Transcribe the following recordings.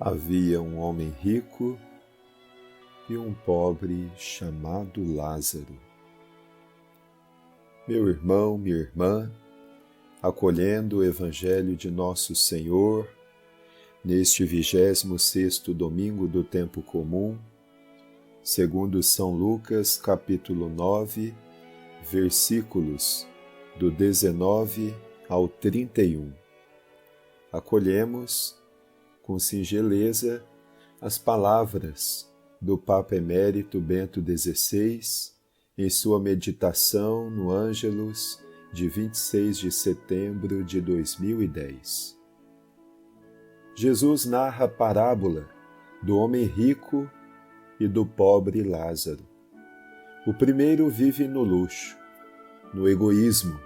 Havia um homem rico e um pobre chamado Lázaro. Meu irmão, minha irmã, acolhendo o Evangelho de Nosso Senhor, neste 26º domingo do tempo comum, segundo São Lucas, capítulo 9, versículos do 19 ao 31. Acolhemos com singeleza as palavras do Papa Emérito Bento XVI em sua meditação no Ângelus de 26 de setembro de 2010. Jesus narra a parábola do homem rico e do pobre Lázaro. O primeiro vive no luxo, no egoísmo,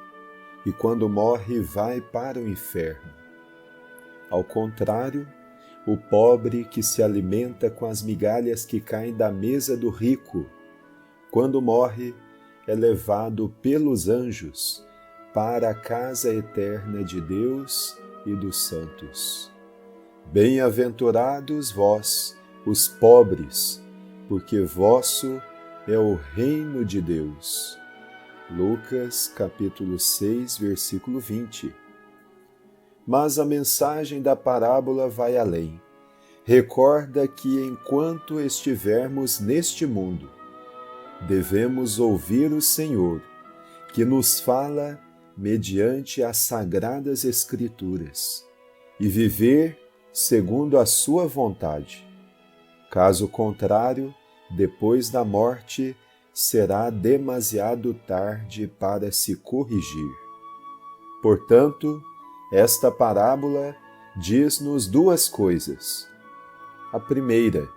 e quando morre vai para o inferno. Ao contrário, o pobre que se alimenta com as migalhas que caem da mesa do rico, quando morre, é levado pelos anjos para a casa eterna de Deus e dos santos. Bem-aventurados vós, os pobres, porque vosso é o reino de Deus. Lucas, capítulo 6, versículo 20. Mas a mensagem da parábola vai além. Recorda que enquanto estivermos neste mundo, devemos ouvir o Senhor, que nos fala mediante as sagradas Escrituras, e viver segundo a sua vontade. Caso contrário, depois da morte, será demasiado tarde para se corrigir. Portanto, esta parábola diz-nos duas coisas. A primeira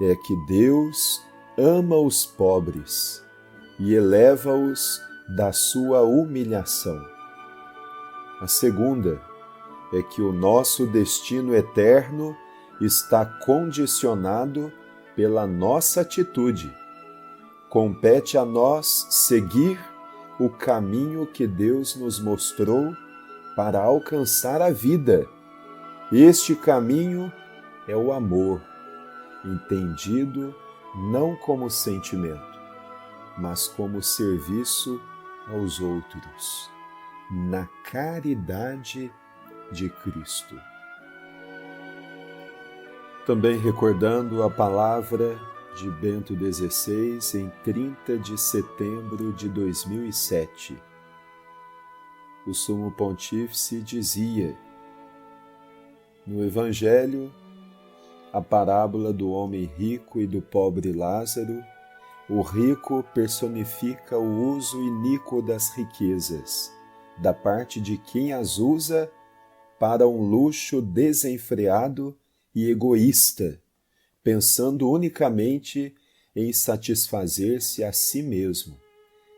é que Deus ama os pobres e eleva-os da sua humilhação. A segunda é que o nosso destino eterno está condicionado pela nossa atitude. Compete a nós seguir o caminho que Deus nos mostrou para alcançar a vida. Este caminho é o amor, entendido não como sentimento, mas como serviço aos outros, na caridade de Cristo. Também recordando a palavra de Bento XVI em 30 de setembro de 2007. O Sumo Pontífice dizia: no Evangelho, a parábola do homem rico e do pobre Lázaro, o rico personifica o uso iníquo das riquezas, da parte de quem as usa para um luxo desenfreado e egoísta, pensando unicamente em satisfazer-se a si mesmo,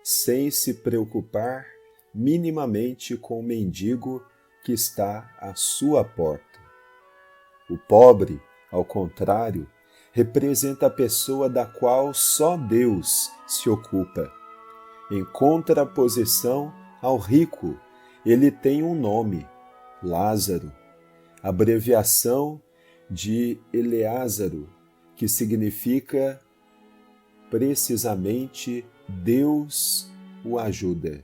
sem se preocupar minimamente com o mendigo que está à sua porta. O pobre, ao contrário, representa a pessoa da qual só Deus se ocupa. Em contraposição ao rico, ele tem um nome, Lázaro, abreviação de Eleázaro, que significa precisamente Deus o ajuda.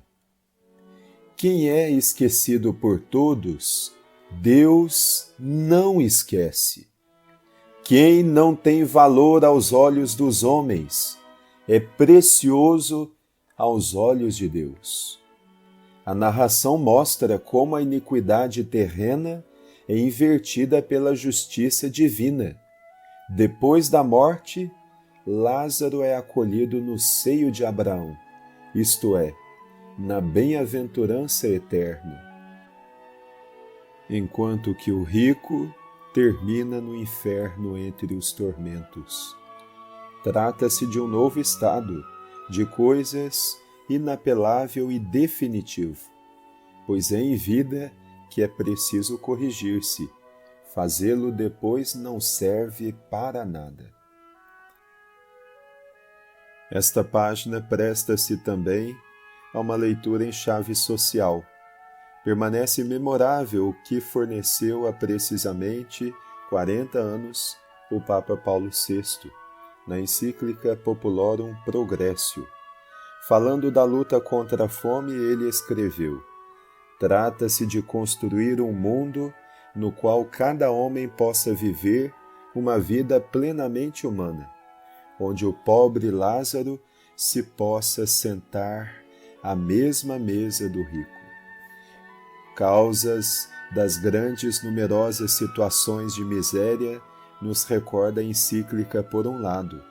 Quem é esquecido por todos, Deus não esquece. Quem não tem valor aos olhos dos homens, é precioso aos olhos de Deus. A narração mostra como a iniquidade terrena é invertida pela justiça divina. Depois da morte, Lázaro é acolhido no seio de Abraão, isto é, na bem-aventurança eterna, enquanto que o rico termina no inferno entre os tormentos. Trata-se de um novo estado, de coisas inapelável e definitivo, pois é em vida que é preciso corrigir-se. Fazê-lo depois não serve para nada. Esta página presta-se também a uma leitura em chave social. Permanece memorável o que forneceu precisamente 40 anos, o Papa Paulo VI, na encíclica Populorum Progressio. Falando da luta contra a fome, ele escreveu: trata-se de construir um mundo no qual cada homem possa viver uma vida plenamente humana, onde o pobre Lázaro se possa sentar à mesma mesa do rico. Causas das grandes numerosas situações de miséria nos recorda a encíclica, por um lado,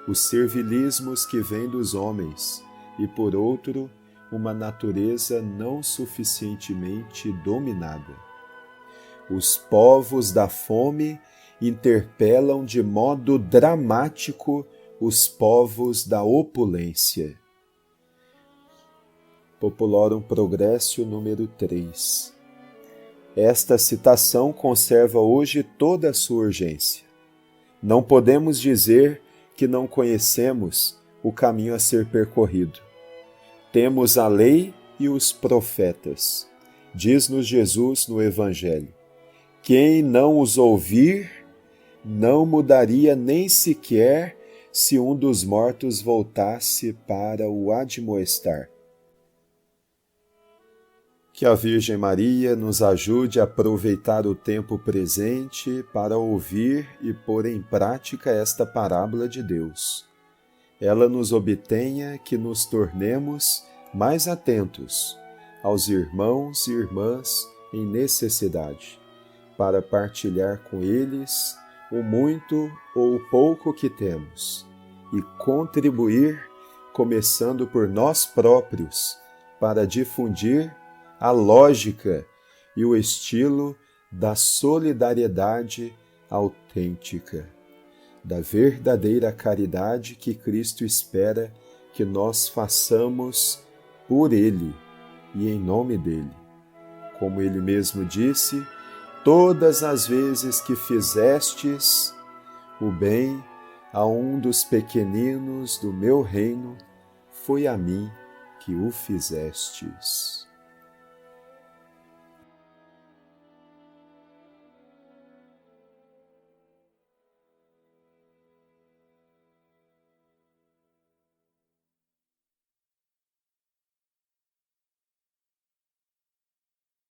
os servilismos que vêm dos homens, e por outro, uma natureza não suficientemente dominada. Os povos da fome interpelam de modo dramático os povos da opulência. Populorum Progressio número 3. Esta citação conserva hoje toda a sua urgência. Não podemos dizer que não conhecemos o caminho a ser percorrido. Temos a lei e os profetas. Diz-nos Jesus no Evangelho: quem não os ouvir, não mudaria nem sequer se um dos mortos voltasse para o admoestar. Que a Virgem Maria nos ajude a aproveitar o tempo presente para ouvir e pôr em prática esta parábola de Deus. Ela nos obtenha que nos tornemos mais atentos aos irmãos e irmãs em necessidade, para partilhar com eles o muito ou o pouco que temos e contribuir, começando por nós próprios, para difundir a lógica e o estilo da solidariedade autêntica, da verdadeira caridade que Cristo espera que nós façamos por Ele e em nome dEle. Como Ele mesmo disse: todas as vezes que fizestes o bem a um dos pequeninos do meu reino, foi a mim que o fizestes.